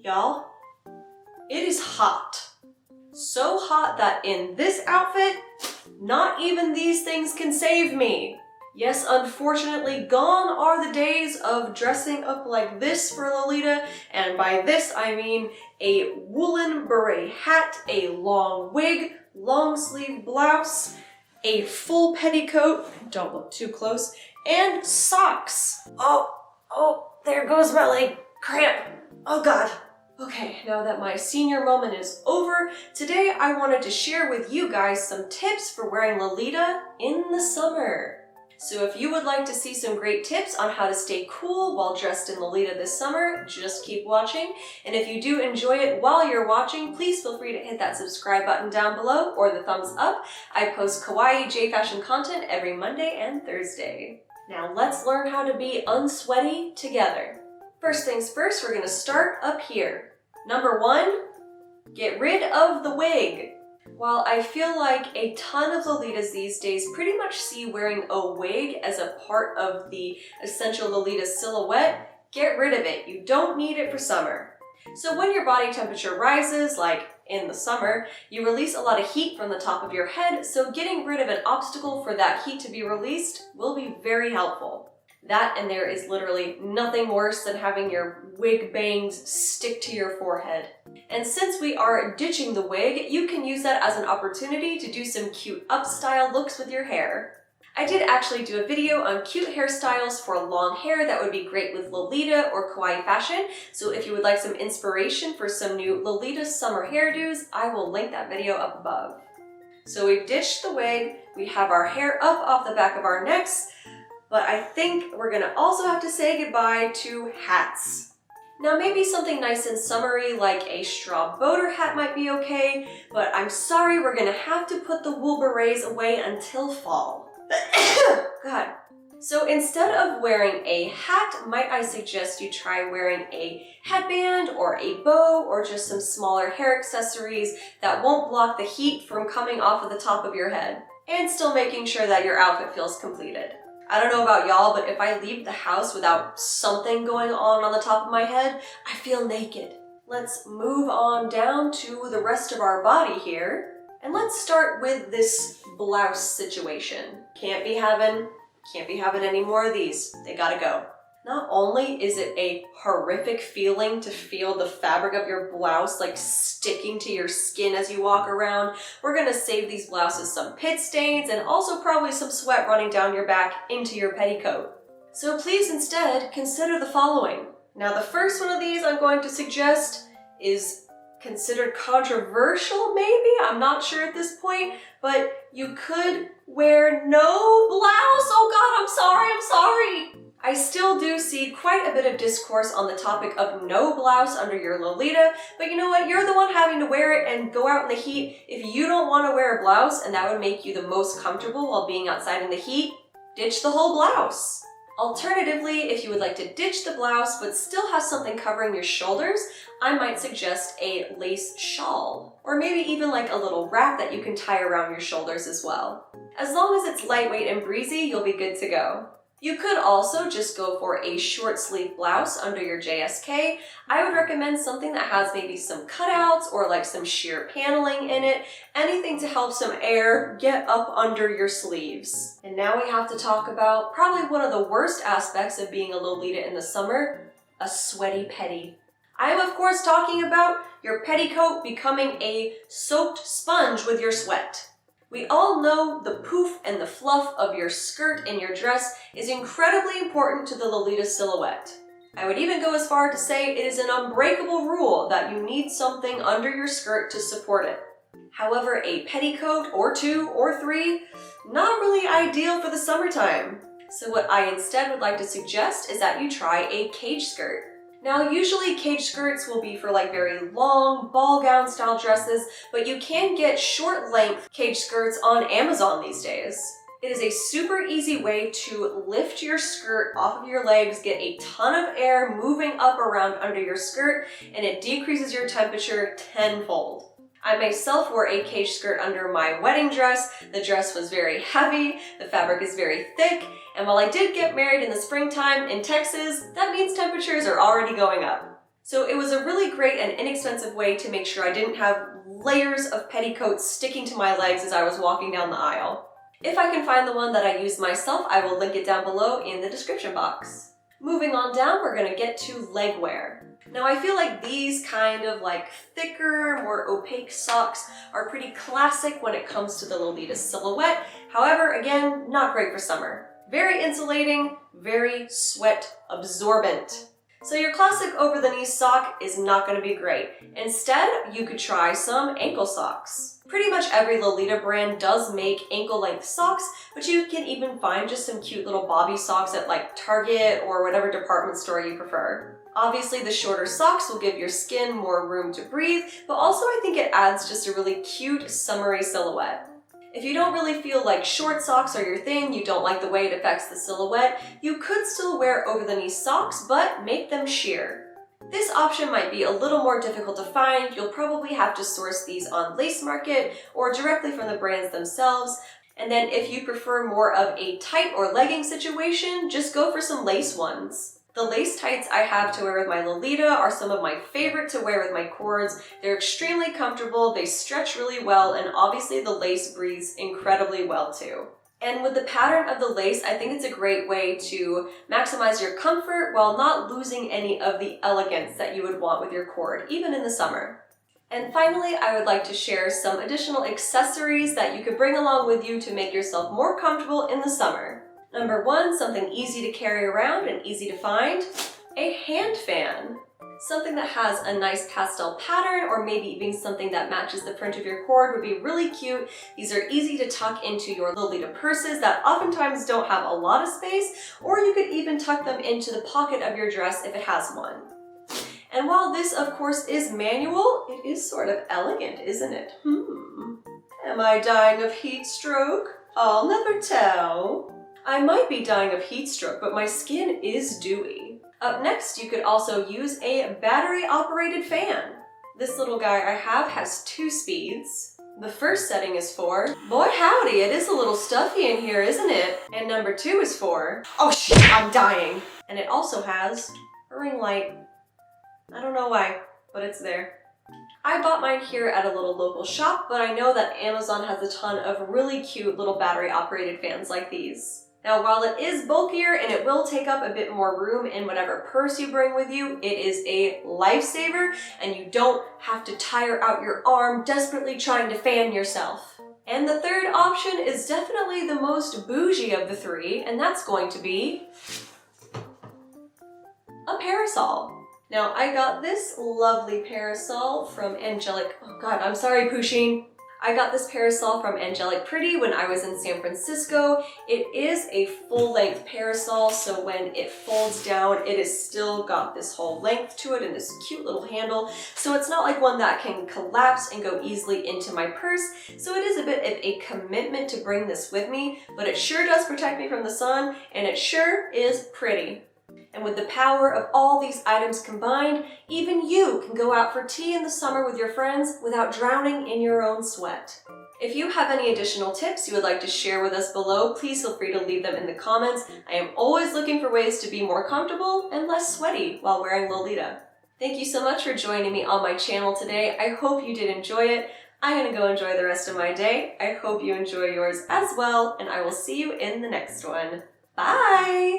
Y'all, it is hot. So hot that in this outfit, not even these things can save me. Yes, unfortunately, gone are the days of dressing up like this for Lolita, and by this I mean a woolen beret hat, a long wig, long sleeve blouse, a full petticoat, don't look too close, and socks. Oh, there goes my leg. Cramp. Oh God. Okay, now that my senior moment is over, today I wanted to share with you guys some tips for wearing Lolita in the summer. So if you would like to see some great tips on how to stay cool while dressed in Lolita this summer, just keep watching. And if you do enjoy it while you're watching, please feel free to hit that subscribe button down below or the thumbs up. I post kawaii J-fashion content every Monday and Thursday. Now let's learn how to be unsweaty together. First things first, we're gonna start up here. Number 1, get rid of the wig. While I feel like a ton of Lolitas these days pretty much see wearing a wig as a part of the essential Lolita silhouette, get rid of it. You don't need it for summer. So when your body temperature rises, like in the summer, you release a lot of heat from the top of your head, so getting rid of an obstacle for that heat to be released will be very helpful. That, and there is literally nothing worse than having your wig bangs stick to your forehead. And since we are ditching the wig, you can use that as an opportunity to do some cute up-style looks with your hair. I did actually do a video on cute hairstyles for long hair that would be great with Lolita or kawaii fashion, so if you would like some inspiration for some new Lolita summer hairdos, I will link that video up above. So we've ditched the wig, we have our hair up off the back of our necks, but I think we're gonna also have to say goodbye to hats. Now maybe something nice and summery like a straw boater hat might be okay, but I'm sorry, we're gonna have to put the wool berets away until fall. God. So instead of wearing a hat, might I suggest you try wearing a headband or a bow or just some smaller hair accessories that won't block the heat from coming off of the top of your head, and still making sure that your outfit feels completed. I don't know about y'all, but if I leave the house without something going on the top of my head, I feel naked. Let's move on down to the rest of our body here. And let's start with this blouse situation. Can't be having any more of these. They gotta go. Not only is it a horrific feeling to feel the fabric of your blouse like sticking to your skin as you walk around, we're gonna save these blouses some pit stains and also probably some sweat running down your back into your petticoat. So please instead consider the following. Now the first one of these I'm going to suggest is considered controversial maybe, I'm not sure at this point, but you could wear no blouse. Oh God, I'm sorry. I still do see quite a bit of discourse on the topic of no blouse under your Lolita, but you know what? You're the one having to wear it and go out in the heat. If you don't want to wear a blouse and that would make you the most comfortable while being outside in the heat, ditch the whole blouse. Alternatively, if you would like to ditch the blouse but still have something covering your shoulders, I might suggest a lace shawl, or maybe even like a little wrap that you can tie around your shoulders as well. As long as it's lightweight and breezy, you'll be good to go. You could also just go for a short sleeve blouse under your JSK. I would recommend something that has maybe some cutouts or like some sheer paneling in it, anything to help some air get up under your sleeves. And now we have to talk about probably one of the worst aspects of being a Lolita in the summer, a sweaty petty. I am of course talking about your petticoat becoming a soaked sponge with your sweat. We all know the poof and the fluff of your skirt and your dress is incredibly important to the Lolita silhouette. I would even go as far to say it is an unbreakable rule that you need something under your skirt to support it. However, a petticoat or 2 or 3, not really ideal for the summertime. So what I instead would like to suggest is that you try a cage skirt. Now, usually cage skirts will be for like very long ball gown style dresses, but you can get short length cage skirts on Amazon these days. It is a super easy way to lift your skirt off of your legs, get a ton of air moving up around under your skirt, and it decreases your temperature tenfold. I myself wore a cage skirt under my wedding dress. The dress was very heavy, the fabric is very thick, and while I did get married in the springtime in Texas, that means temperatures are already going up. So it was a really great and inexpensive way to make sure I didn't have layers of petticoats sticking to my legs as I was walking down the aisle. If I can find the one that I used myself, I will link it down below in the description box. Moving on down, we're going to get to Legwear. Now I feel like these kind of like thicker, more opaque socks are pretty classic when it comes to the Lolita silhouette. However, again, not great for summer. Very insulating, very sweat absorbent. So your classic over-the-knee sock is not going to be great. Instead, you could try some ankle socks. Pretty much every Lolita brand does make ankle-length socks, but you can even find just some cute little bobby socks at like Target or whatever department store you prefer. Obviously, the shorter socks will give your skin more room to breathe, but also I think it adds just a really cute, summery silhouette. If you don't really feel like short socks are your thing, you don't like the way it affects the silhouette, you could still wear over-the-knee socks, but make them sheer. This option might be a little more difficult to find. You'll probably have to source these on Lace Market or directly from the brands themselves. And then if you prefer more of a tight or legging situation, just go for some lace ones. The lace tights I have to wear with my Lolita are some of my favorite to wear with my cords. They're extremely comfortable, they stretch really well, and obviously the lace breathes incredibly well too. And with the pattern of the lace, I think it's a great way to maximize your comfort while not losing any of the elegance that you would want with your cord, even in the summer. And finally, I would like to share some additional accessories that you could bring along with you to make yourself more comfortable in the summer. Number one, something easy to carry around and easy to find, a hand fan. Something that has a nice pastel pattern or maybe even something that matches the print of your cord would be really cute. These are easy to tuck into your Lolita purses that oftentimes don't have a lot of space, or you could even tuck them into the pocket of your dress if it has one. And while this of course is manual, it is sort of elegant, isn't it? Am I dying of heat stroke? I'll never tell. I might be dying of heat stroke, but my skin is dewy. Up next, you could also use a battery-operated fan. This little guy I have has 2 speeds. The first setting is for, boy howdy, it is a little stuffy in here, isn't it? And number 2 is for, oh shit, I'm dying. And it also has a ring light. I don't know why, but it's there. I bought mine here at a little local shop, but I know that Amazon has a ton of really cute little battery-operated fans like these. Now, while it is bulkier and it will take up a bit more room in whatever purse you bring with you, it is a lifesaver and you don't have to tire out your arm desperately trying to fan yourself. And the third option is definitely the most bougie of the 3, and that's going to be a parasol. Now, I got this lovely parasol from Angelic, oh god, I'm sorry, Pusheen. I got this parasol from Angelic Pretty when I was in San Francisco. It is a full-length parasol, so when it folds down, it has still got this whole length to it and this cute little handle. So it's not like one that can collapse and go easily into my purse. So it is a bit of a commitment to bring this with me, but it sure does protect me from the sun, and it sure is pretty. And with the power of all these items combined, even you can go out for tea in the summer with your friends without drowning in your own sweat. If you have any additional tips you would like to share with us below, please feel free to leave them in the comments. I am always looking for ways to be more comfortable and less sweaty while wearing Lolita. Thank you so much for joining me on my channel today. I hope you did enjoy it. I'm gonna go enjoy the rest of my day. I hope you enjoy yours as well, and I will see you in the next one. Bye!